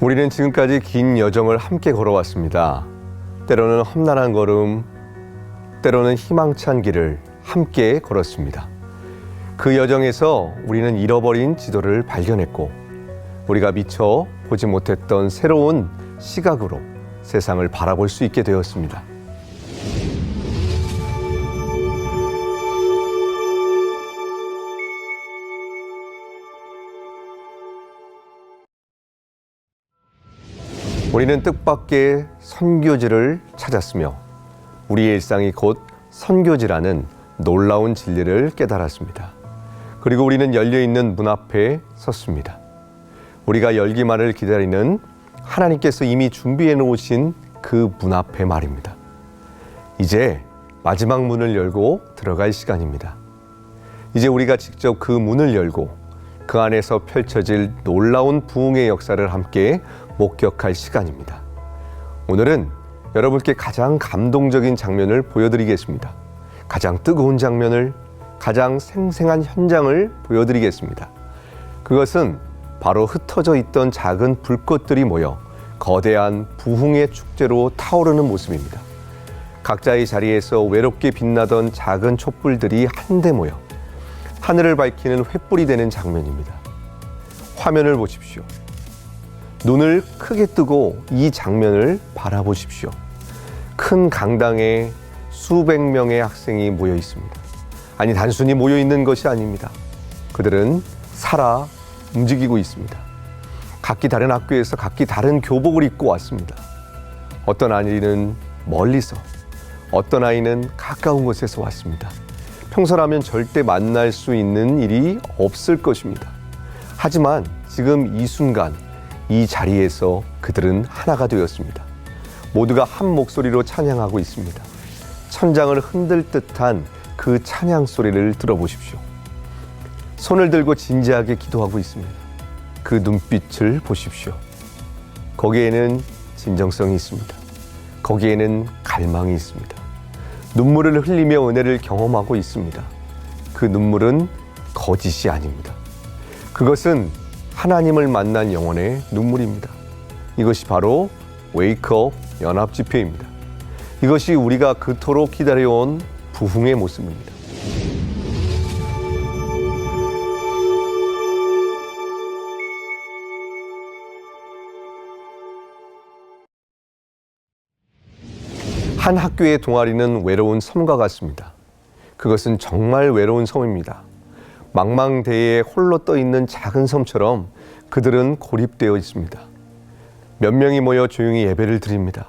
우리는 지금까지 긴 여정을 함께 걸어왔습니다. 때로는 험난한 걸음, 때로는 희망찬 길을 함께 걸었습니다. 그 여정에서 우리는 잃어버린 지도를 발견했고, 우리가 미처 보지 못했던 새로운 시각으로 세상을 바라볼 수 있게 되었습니다. 우리는 뜻밖의 선교지를 찾았으며 우리의 일상이 곧 선교지라는 놀라운 진리를 깨달았습니다. 그리고 우리는 열려있는 문 앞에 섰습니다. 우리가 열기만을 기다리는 하나님께서 이미 준비해 놓으신 그 문 앞에 말입니다. 이제 마지막 문을 열고 들어갈 시간입니다. 이제 우리가 직접 그 문을 열고 그 안에서 펼쳐질 놀라운 부흥의 역사를 함께 목격할 시간입니다. 오늘은 여러분께 가장 감동적인 장면을 보여드리겠습니다. 가장 뜨거운 장면을, 가장 생생한 현장을 보여드리겠습니다. 그것은 바로 흩어져 있던 작은 불꽃들이 모여 거대한 부흥의 축제로 타오르는 모습입니다. 각자의 자리에서 외롭게 빛나던 작은 촛불들이 한데 모여 하늘을 밝히는 횃불이 되는 장면입니다. 화면을 보십시오. 눈을 크게 뜨고 이 장면을 바라보십시오. 큰 강당에 수백 명의 학생이 모여 있습니다. 아니, 단순히 모여 있는 것이 아닙니다. 그들은 살아 움직이고 있습니다. 각기 다른 학교에서 각기 다른 교복을 입고 왔습니다. 어떤 아이는 멀리서, 어떤 아이는 가까운 곳에서 왔습니다. 평소라면 절대 만날 수 있는 일이 없을 것입니다. 하지만 지금 이 순간, 이 자리에서 그들은 하나가 되었습니다. 모두가 한 목소리로 찬양하고 있습니다. 천장을 흔들 듯한 그 찬양 소리를 들어보십시오. 손을 들고 진지하게 기도하고 있습니다. 그 눈빛을 보십시오. 거기에는 진정성이 있습니다. 거기에는 갈망이 있습니다. 눈물을 흘리며 은혜를 경험하고 있습니다. 그 눈물은 거짓이 아닙니다. 그것은 하나님을 만난 영혼의 눈물입니다. 이것이 바로 웨이크업 연합집회입니다. 이것이 우리가 그토록 기다려온 부흥의 모습입니다. 한 학교의 동아리는 외로운 섬과 같습니다. 그것은 정말 외로운 섬입니다. 망망대해에 홀로 떠 있는 작은 섬처럼 그들은 고립되어 있습니다. 몇 명이 모여 조용히 예배를 드립니다.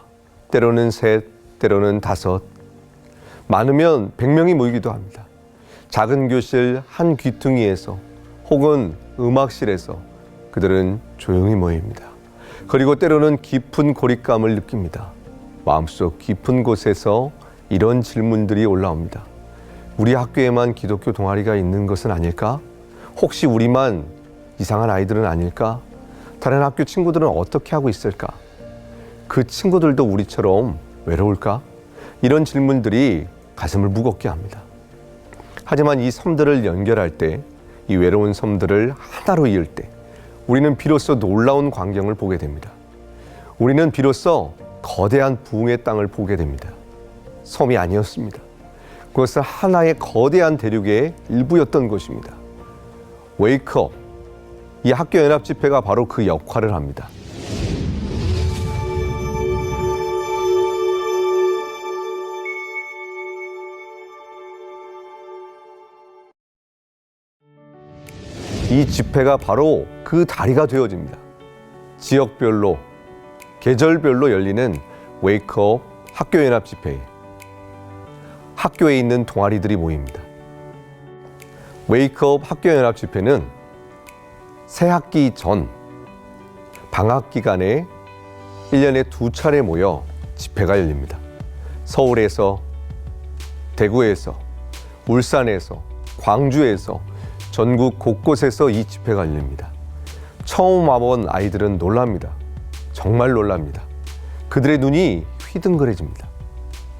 때로는 셋, 때로는 다섯, 많으면 100명이 모이기도 합니다. 작은 교실 한 귀퉁이에서 혹은 음악실에서 그들은 조용히 모입니다. 그리고 때로는 깊은 고립감을 느낍니다. 마음속 깊은 곳에서 이런 질문들이 올라옵니다. 우리 학교에만 기독교 동아리가 있는 것은 아닐까? 혹시 우리만 이상한 아이들은 아닐까? 다른 학교 친구들은 어떻게 하고 있을까? 그 친구들도 우리처럼 외로울까? 이런 질문들이 가슴을 무겁게 합니다. 하지만 이 섬들을 연결할 때, 이 외로운 섬들을 하나로 이을 때 우리는 비로소 놀라운 광경을 보게 됩니다. 우리는 비로소 거대한 부흥의 땅을 보게 됩니다. 섬이 아니었습니다. 그것은 하나의 거대한 대륙의 일부였던 것입니다. 웨이크업, 이 학교 연합 집회가 바로 그 역할을 합니다. 이 집회가 바로 그 다리가 되어집니다. 지역별로, 계절별로 열리는 웨이크업 학교 연합 집회에 학교에 있는 동아리들이 모입니다. 웨이크업 학교 연합 집회는 새 학기 전 방학 기간에 1년에 2차례 모여 집회가 열립니다. 서울에서, 대구에서, 울산에서, 광주에서 전국 곳곳에서 이 집회가 열립니다. 처음 와본 아이들은 놀랍니다. 정말 놀랍니다. 그들의 눈이 휘둥그레집니다.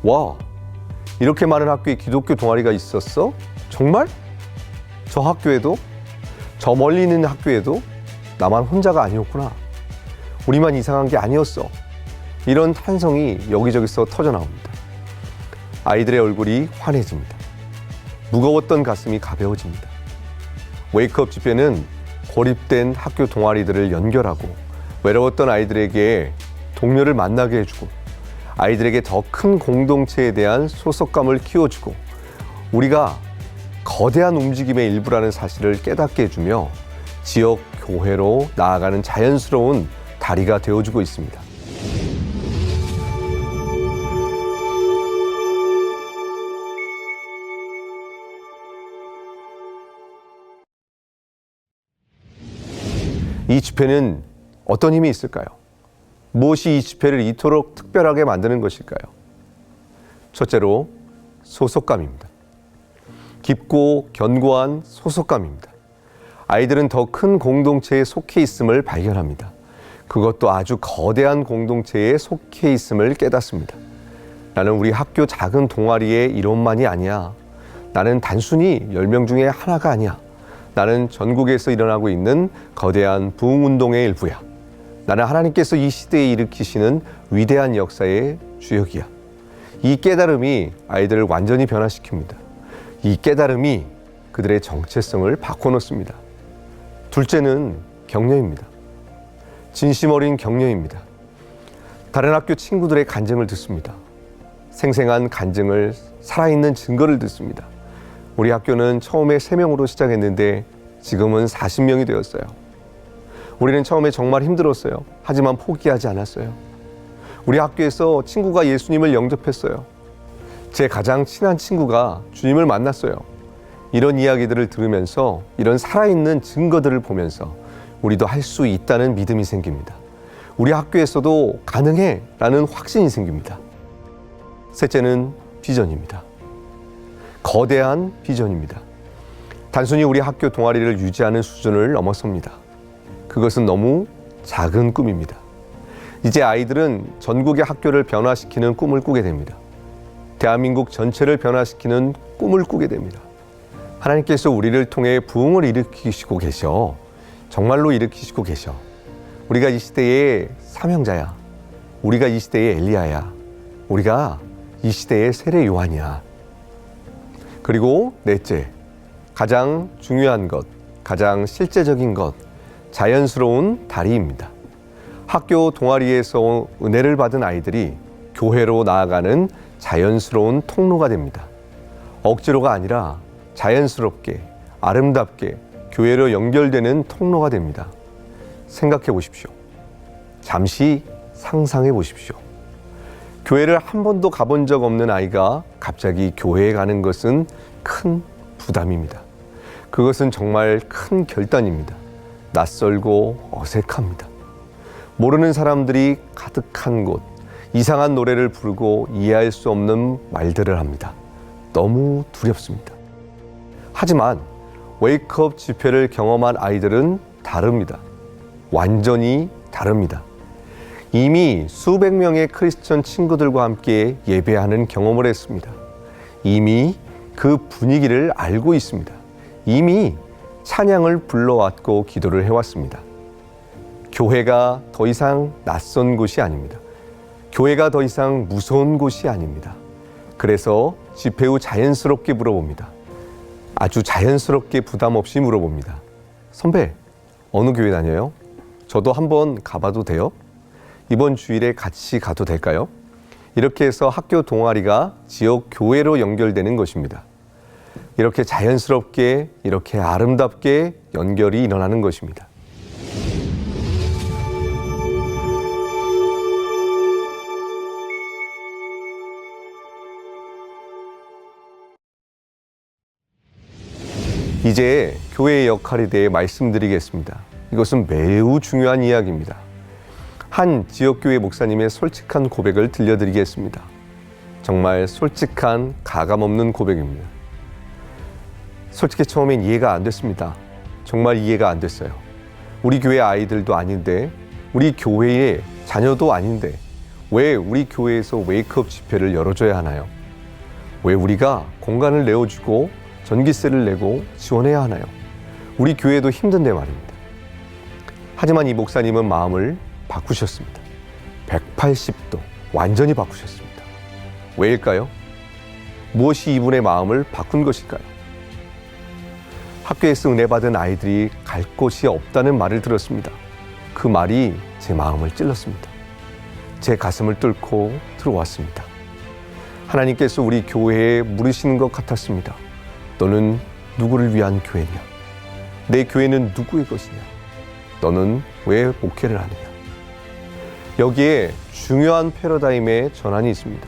와, 이렇게 많은 학교에 기독교 동아리가 있었어? 정말? 저 학교에도? 저 멀리 있는 학교에도? 나만 혼자가 아니었구나. 우리만 이상한 게 아니었어. 이런 탄성이 여기저기서 터져나옵니다. 아이들의 얼굴이 환해집니다. 무거웠던 가슴이 가벼워집니다. 웨이크업 집회는 고립된 학교 동아리들을 연결하고 외로웠던 아이들에게 동료를 만나게 해주고 아이들에게 더 큰 공동체에 대한 소속감을 키워주고 우리가 거대한 움직임의 일부라는 사실을 깨닫게 해주며 지역 교회로 나아가는 자연스러운 다리가 되어주고 있습니다. 이 집회는 어떤 힘이 있을까요? 무엇이 이 집회를 이토록 특별하게 만드는 것일까요? 첫째로 소속감입니다. 깊고 견고한 소속감입니다. 아이들은 더 큰 공동체에 속해 있음을 발견합니다. 그것도 아주 거대한 공동체에 속해 있음을 깨닫습니다. 나는 우리 학교 작은 동아리의 이론만이 아니야. 나는 단순히 10명 중에 하나가 아니야. 나는 전국에서 일어나고 있는 거대한 부흥운동의 일부야. 나는 하나님께서 이 시대에 일으키시는 위대한 역사의 주역이야. 이 깨달음이 아이들을 완전히 변화시킵니다. 이 깨달음이 그들의 정체성을 바꿔놓습니다. 둘째는 격려입니다. 진심 어린 격려입니다. 다른 학교 친구들의 간증을 듣습니다. 생생한 간증을 살아있는 증거를 듣습니다. 우리 학교는 처음에 3명으로 시작했는데 지금은 40명이 되었어요. 우리는 처음에 정말 힘들었어요. 하지만 포기하지 않았어요. 우리 학교에서 친구가 예수님을 영접했어요. 제 가장 친한 친구가 주님을 만났어요. 이런 이야기들을 들으면서 이런 살아있는 증거들을 보면서 우리도 할 수 있다는 믿음이 생깁니다. 우리 학교에서도 가능해 라는 확신이 생깁니다. 셋째는 비전입니다. 거대한 비전입니다. 단순히 우리 학교 동아리를 유지하는 수준을 넘어섭니다. 그것은 너무 작은 꿈입니다. 이제 아이들은 전국의 학교를 변화시키는 꿈을 꾸게 됩니다. 대한민국 전체를 변화시키는 꿈을 꾸게 됩니다. 하나님께서 우리를 통해 부흥을 일으키시고 계셔. 정말로 일으키시고 계셔. 우리가 이 시대의 사명자야. 우리가 이 시대의 엘리야야. 우리가 이 시대의 세례 요한이야. 그리고 넷째, 가장 중요한 것, 가장 실제적인 것, 자연스러운 다리입니다. 학교 동아리에서 은혜를 받은 아이들이 교회로 나아가는 자연스러운 통로가 됩니다. 억지로가 아니라 자연스럽게, 아름답게 교회로 연결되는 통로가 됩니다. 생각해 보십시오. 잠시 상상해 보십시오. 교회를 한 번도 가본 적 없는 아이가 갑자기 교회에 가는 것은 큰 부담입니다. 그것은 정말 큰 결단입니다. 낯설고 어색합니다. 모르는 사람들이 가득한 곳, 이상한 노래를 부르고 이해할 수 없는 말들을 합니다. 너무 두렵습니다. 하지만 웨이크업 집회를 경험한 아이들은 다릅니다. 완전히 다릅니다. 이미 수백 명의 크리스천 친구들과 함께 예배하는 경험을 했습니다. 이미 그 분위기를 알고 있습니다. 이미 찬양을 불러왔고 기도를 해왔습니다. 교회가 더 이상 낯선 곳이 아닙니다. 교회가 더 이상 무서운 곳이 아닙니다. 그래서 집회 후 자연스럽게 물어봅니다. 아주 자연스럽게 부담 없이 물어봅니다. 선배, 어느 교회 다녀요? 저도 한번 가봐도 돼요? 이번 주일에 같이 가도 될까요? 이렇게 해서 학교 동아리가 지역 교회로 연결되는 것입니다. 이렇게 자연스럽게, 이렇게 아름답게 연결이 일어나는 것입니다. 이제 교회의 역할에 대해 말씀드리겠습니다. 이것은 매우 중요한 이야기입니다. 한 지역교회 목사님의 솔직한 고백을 들려드리겠습니다. 정말 솔직한 가감없는 고백입니다. 솔직히 처음엔 이해가 안 됐습니다. 정말 이해가 안 됐어요. 우리 교회 아이들도 아닌데, 우리 교회의 자녀도 아닌데 왜 우리 교회에서 웨이크업 집회를 열어줘야 하나요? 왜 우리가 공간을 내어주고 전기세를 내고 지원해야 하나요? 우리 교회도 힘든데 말입니다. 하지만 이 목사님은 마음을 바꾸셨습니다. 180도 완전히 바꾸셨습니다. 왜일까요? 무엇이 이분의 마음을 바꾼 것일까요? 학교에서 은혜 받은 아이들이 갈 곳이 없다는 말을 들었습니다. 그 말이 제 마음을 찔렀습니다. 제 가슴을 뚫고 들어왔습니다. 하나님께서 우리 교회에 물으시는 것 같았습니다. 너는 누구를 위한 교회냐? 내 교회는 누구의 것이냐? 너는 왜 목회를 하느냐? 여기에 중요한 패러다임의 전환이 있습니다.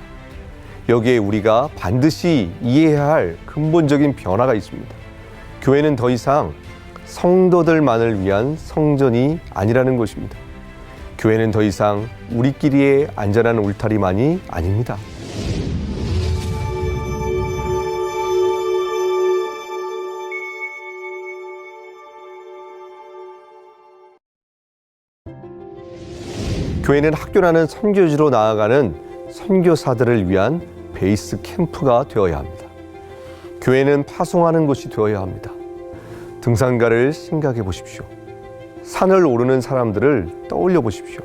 여기에 우리가 반드시 이해해야 할 근본적인 변화가 있습니다. 교회는 더 이상 성도들만을 위한 성전이 아니라는 것입니다. 교회는 더 이상 우리끼리의 안전한 울타리만이 아닙니다. 교회는 학교라는 선교지로 나아가는 선교사들을 위한 베이스 캠프가 되어야 합니다. 교회는 파송하는 곳이 되어야 합니다. 등산가를 생각해 보십시오. 산을 오르는 사람들을 떠올려 보십시오.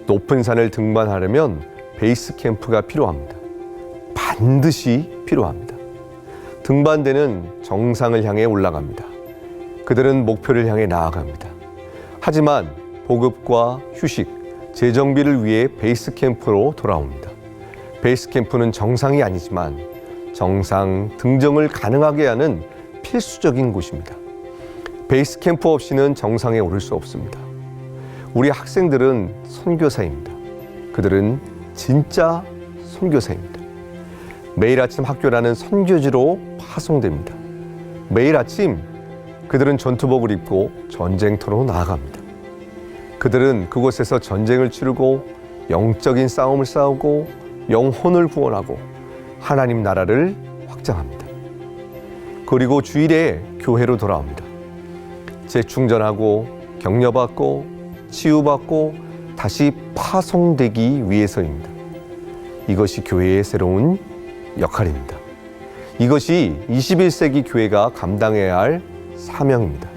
높은 산을 등반하려면 베이스 캠프가 필요합니다. 반드시 필요합니다. 등반대는 정상을 향해 올라갑니다. 그들은 목표를 향해 나아갑니다. 하지만 보급과 휴식, 재정비를 위해 베이스 캠프로 돌아옵니다. 베이스 캠프는 정상이 아니지만 정상 등정을 가능하게 하는 필수적인 곳입니다. 베이스 캠프 없이는 정상에 오를 수 없습니다. 우리 학생들은 선교사입니다. 그들은 진짜 선교사입니다. 매일 아침 학교라는 선교지로 파송됩니다. 매일 아침 그들은 전투복을 입고 전쟁터로 나아갑니다. 그들은 그곳에서 전쟁을 치르고 영적인 싸움을 싸우고 영혼을 구원하고 하나님 나라를 확장합니다. 그리고 주일에 교회로 돌아옵니다. 재충전하고 격려받고 치유받고 다시 파송되기 위해서입니다. 이것이 교회의 새로운 역할입니다. 이것이 21세기 교회가 감당해야 할 사명입니다.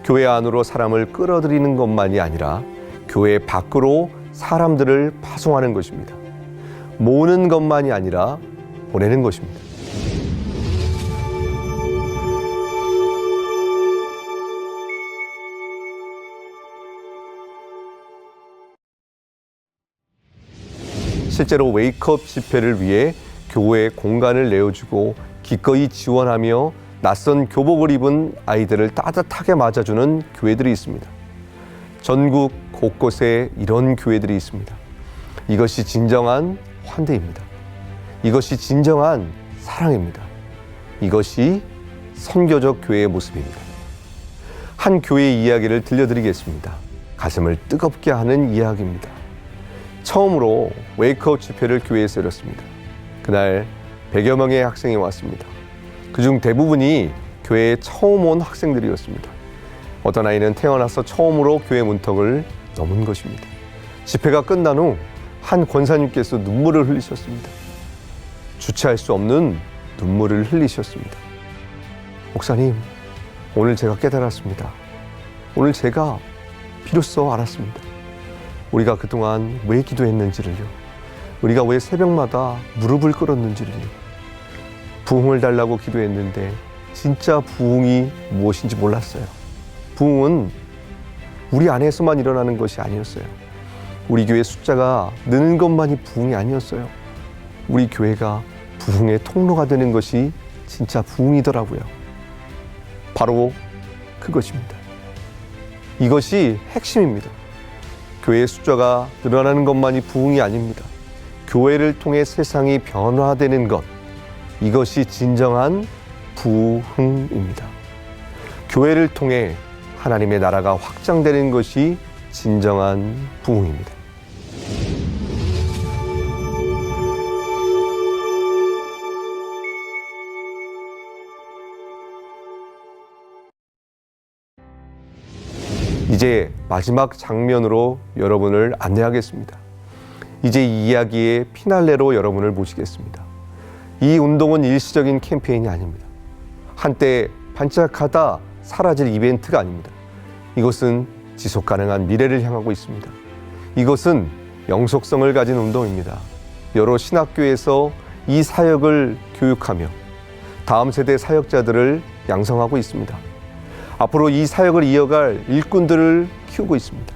교회 안으로 사람을 끌어들이는 것만이 아니라 교회 밖으로 사람들을 파송하는 것입니다. 모으는 것만이 아니라 보내는 것입니다. 실제로 웨이크업 집회를 위해 교회에 공간을 내어주고 기꺼이 지원하며 낯선 교복을 입은 아이들을 따뜻하게 맞아주는 교회들이 있습니다. 전국 곳곳에 이런 교회들이 있습니다. 이것이 진정한 환대입니다. 이것이 진정한 사랑입니다. 이것이 선교적 교회의 모습입니다. 한 교회의 이야기를 들려드리겠습니다. 가슴을 뜨겁게 하는 이야기입니다. 처음으로 웨이크업 집회를 교회에서 열었습니다. 그날 100여 명의 학생이 왔습니다. 그중 대부분이 교회에 처음 온 학생들이었습니다. 어떤 아이는 태어나서 처음으로 교회 문턱을 넘은 것입니다. 집회가 끝난 후 한 권사님께서 눈물을 흘리셨습니다. 주체할 수 없는 눈물을 흘리셨습니다. 목사님, 오늘 제가 깨달았습니다. 오늘 제가 비로소 알았습니다. 우리가 그동안 왜 기도했는지를요. 우리가 왜 새벽마다 무릎을 꿇었는지를요. 부흥을 달라고 기도했는데 진짜 부흥이 무엇인지 몰랐어요. 부흥은 우리 안에서만 일어나는 것이 아니었어요. 우리 교회 숫자가 느는 것만이 부흥이 아니었어요. 우리 교회가 부흥의 통로가 되는 것이 진짜 부흥이더라고요. 바로 그것입니다. 이것이 핵심입니다. 교회의 숫자가 늘어나는 것만이 부흥이 아닙니다. 교회를 통해 세상이 변화되는 것, 이것이 진정한 부흥입니다. 교회를 통해 하나님의 나라가 확장되는 것이 진정한 부흥입니다. 이제 마지막 장면으로 여러분을 안내하겠습니다. 이제 이 이야기의 피날레로 여러분을 모시겠습니다. 이 운동은 일시적인 캠페인이 아닙니다. 한때 반짝하다 사라질 이벤트가 아닙니다. 이것은 지속 가능한 미래를 향하고 있습니다. 이것은 영속성을 가진 운동입니다. 여러 신학교에서 이 사역을 교육하며 다음 세대 사역자들을 양성하고 있습니다. 앞으로 이 사역을 이어갈 일꾼들을 키우고 있습니다.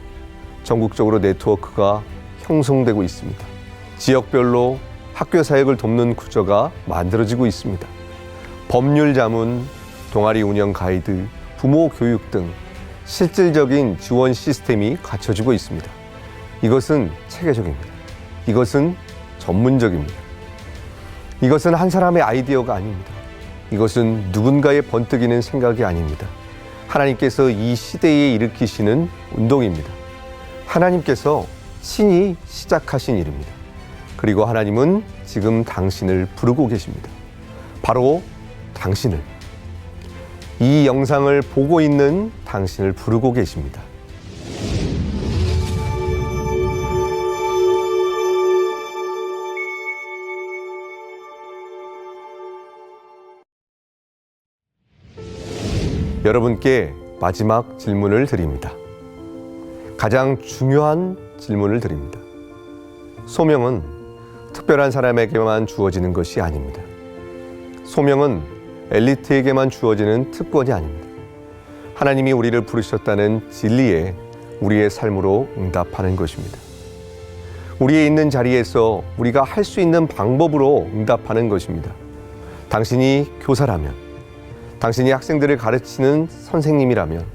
전국적으로 네트워크가 형성되고 있습니다. 지역별로 학교 사역을 돕는 구조가 만들어지고 있습니다. 법률 자문, 동아리 운영 가이드, 부모 교육 등 실질적인 지원 시스템이 갖춰지고 있습니다. 이것은 체계적입니다. 이것은 전문적입니다. 이것은 한 사람의 아이디어가 아닙니다. 이것은 누군가의 번뜩이는 생각이 아닙니다. 하나님께서 이 시대에 일으키시는 운동입니다. 하나님께서 친히 시작하신 일입니다. 그리고 하나님은 지금 당신을 부르고 계십니다. 바로 당신을, 이 영상을 보고 있는 당신을 부르고 계십니다. 여러분께 마지막 질문을 드립니다. 가장 중요한 질문을 드립니다. 소명은 특별한 사람에게만 주어지는 것이 아닙니다. 소명은 엘리트에게만 주어지는 특권이 아닙니다. 하나님이 우리를 부르셨다는 진리에 우리의 삶으로 응답하는 것입니다. 우리의 있는 자리에서 우리가 할 수 있는 방법으로 응답하는 것입니다. 당신이 교사라면, 당신이 학생들을 가르치는 선생님이라면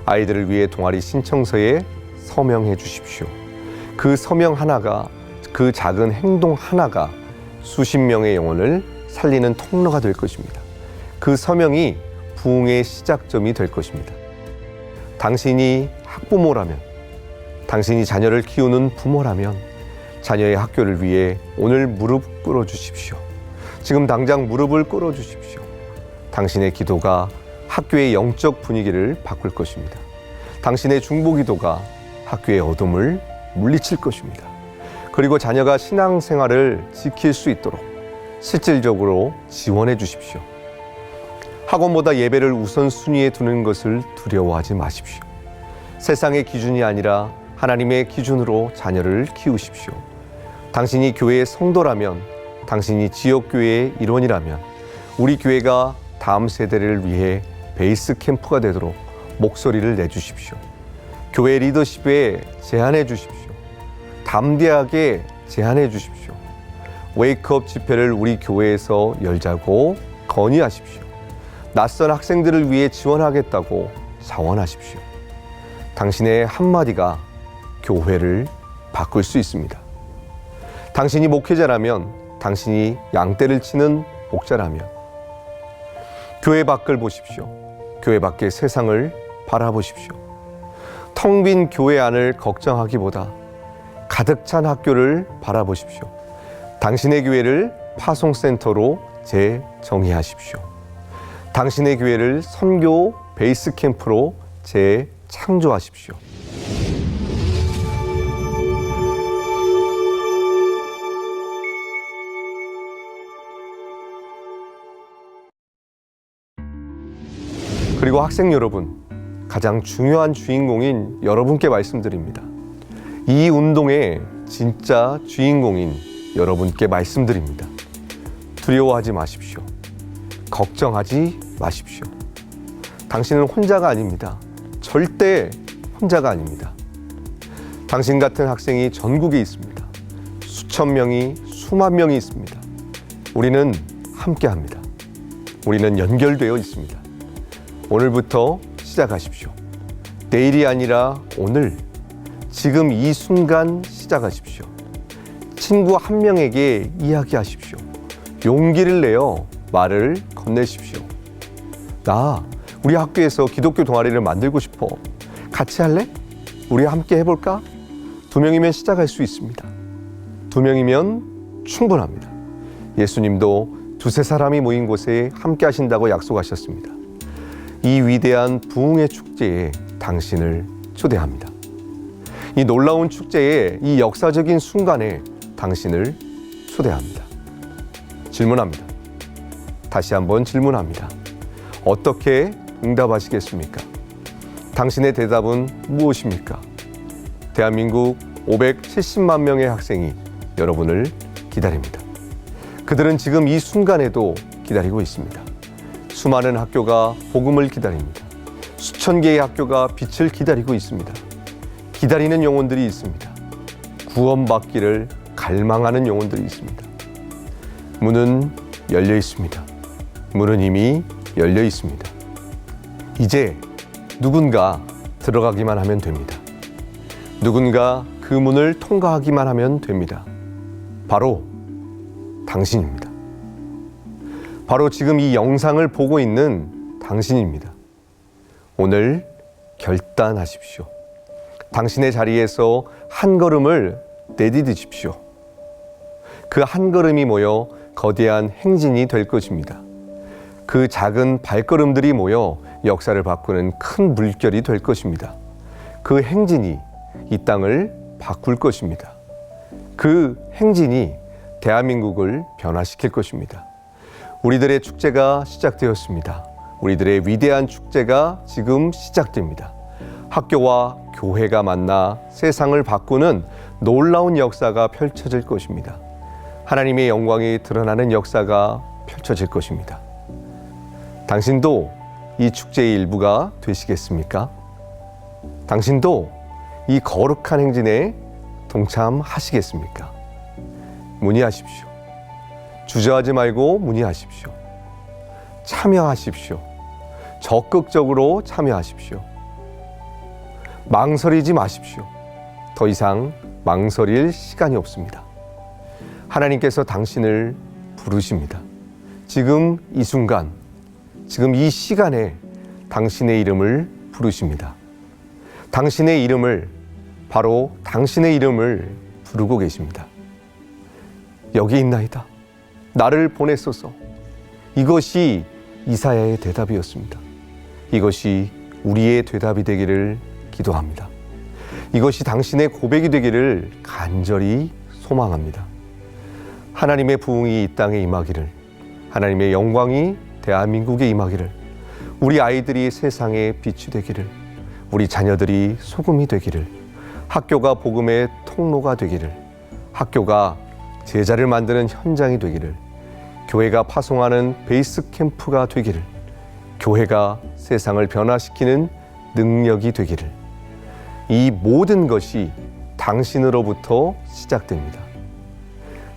아이들을 위해 동아리 신청서에 서명해 주십시오. 그 서명 하나가, 그 작은 행동 하나가 수십 명의 영혼을 살리는 통로가 될 것입니다. 그 서명이 부흥의 시작점이 될 것입니다. 당신이 학부모라면, 당신이 자녀를 키우는 부모라면 자녀의 학교를 위해 오늘 무릎 꿇어 주십시오. 지금 당장 무릎을 꿇어 주십시오. 당신의 기도가 학교의 영적 분위기를 바꿀 것입니다. 당신의 중보 기도가 학교의 어둠을 물리칠 것입니다. 그리고 자녀가 신앙생활을 지킬 수 있도록 실질적으로 지원해 주십시오. 학원보다 예배를 우선순위에 두는 것을 두려워하지 마십시오. 세상의 기준이 아니라 하나님의 기준으로 자녀를 키우십시오. 당신이 교회의 성도라면, 당신이 지역교회의 일원이라면 우리 교회가 다음 세대를 위해 베이스 캠프가 되도록 목소리를 내주십시오. 교회 리더십에 제안해 주십시오. 담대하게 제안해 주십시오. 웨이크업 집회를 우리 교회에서 열자고 건의하십시오. 낯선 학생들을 위해 지원하겠다고 자원하십시오. 당신의 한마디가 교회를 바꿀 수 있습니다. 당신이 목회자라면, 당신이 양떼를 치는 목자라면 교회 밖을 보십시오. 교회 밖의 세상을 바라보십시오. 텅 빈 교회 안을 걱정하기보다 가득 찬 학교를 바라보십시오. 당신의 교회를 파송센터로 재정의하십시오. 당신의 교회를 선교 베이스 캠프로 재창조하십시오. 그리고 학생 여러분, 가장 중요한 주인공인 여러분께 말씀드립니다. 이 운동의 진짜 주인공인 여러분께 말씀드립니다. 두려워하지 마십시오. 걱정하지 마십시오. 당신은 혼자가 아닙니다. 절대 혼자가 아닙니다. 당신 같은 학생이 전국에 있습니다. 수천 명이, 수만 명이 있습니다. 우리는 함께합니다. 우리는 연결되어 있습니다. 오늘부터 시작하십시오. 내일이 아니라 오늘, 지금 이 순간 시작하십시오. 친구 한 명에게 이야기하십시오. 용기를 내어 말을 건네십시오. 나 우리 학교에서 기독교 동아리를 만들고 싶어. 같이 할래? 우리 함께 해볼까? 2명이면 시작할 수 있습니다. 2명이면 충분합니다. 예수님도 2-3사람이 모인 곳에 함께 하신다고 약속하셨습니다. 이 위대한 부흥의 축제에 당신을 초대합니다. 이 놀라운 축제의 이 역사적인 순간에 당신을 초대합니다. 질문합니다. 다시 한번 질문합니다. 어떻게 응답하시겠습니까? 당신의 대답은 무엇입니까? 대한민국 570만 명의 학생이 여러분을 기다립니다. 그들은 지금 이 순간에도 기다리고 있습니다. 수많은 학교가 복음을 기다립니다. 수천 개의 학교가 빛을 기다리고 있습니다. 기다리는 영혼들이 있습니다. 구원받기를 갈망하는 영혼들이 있습니다. 문은 열려 있습니다. 문은 이미 열려 있습니다. 이제 누군가 들어가기만 하면 됩니다. 누군가 그 문을 통과하기만 하면 됩니다. 바로 당신입니다. 바로 지금 이 영상을 보고 있는 당신입니다. 오늘 결단하십시오. 당신의 자리에서 한 걸음을 내디디십시오. 그 한 걸음이 모여 거대한 행진이 될 것입니다. 그 작은 발걸음들이 모여 역사를 바꾸는 큰 물결이 될 것입니다. 그 행진이 이 땅을 바꿀 것입니다. 그 행진이 대한민국을 변화시킬 것입니다. 우리들의 축제가 시작되었습니다. 우리들의 위대한 축제가 지금 시작됩니다. 학교와 교회가 만나 세상을 바꾸는 놀라운 역사가 펼쳐질 것입니다. 하나님의 영광이 드러나는 역사가 펼쳐질 것입니다. 당신도 이 축제의 일부가 되시겠습니까? 당신도 이 거룩한 행진에 동참하시겠습니까? 문의하십시오. 주저하지 말고 문의하십시오. 참여하십시오. 적극적으로 참여하십시오. 망설이지 마십시오. 더 이상 망설일 시간이 없습니다. 하나님께서 당신을 부르십니다. 지금 이 순간, 지금 이 시간에 당신의 이름을 부르십니다. 당신의 이름을, 바로 당신의 이름을 부르고 계십니다. 여기 있나이다. 나를 보냈소서. 이것이 이사야의 대답이었습니다. 이것이 우리의 대답이 되기를 기도합니다. 이것이 당신의 고백이 되기를 간절히 소망합니다. 하나님의 부흥이 이 땅에 임하기를, 하나님의 영광이 대한민국에 임하기를, 우리 아이들이 세상의 빛이 되기를, 우리 자녀들이 소금이 되기를, 학교가 복음의 통로가 되기를, 학교가 제자를 만드는 현장이 되기를, 교회가 파송하는 베이스 캠프가 되기를, 교회가 세상을 변화시키는 능력이 되기를, 이 모든 것이 당신으로부터 시작됩니다.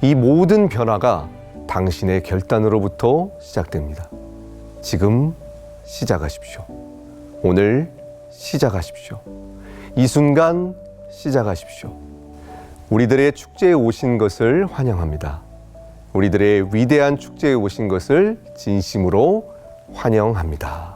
이 모든 변화가 당신의 결단으로부터 시작됩니다. 지금 시작하십시오. 오늘 시작하십시오. 이 순간 시작하십시오. 우리들의 축제에 오신 것을 환영합니다. 우리들의 위대한 축제에 오신 것을 진심으로 환영합니다.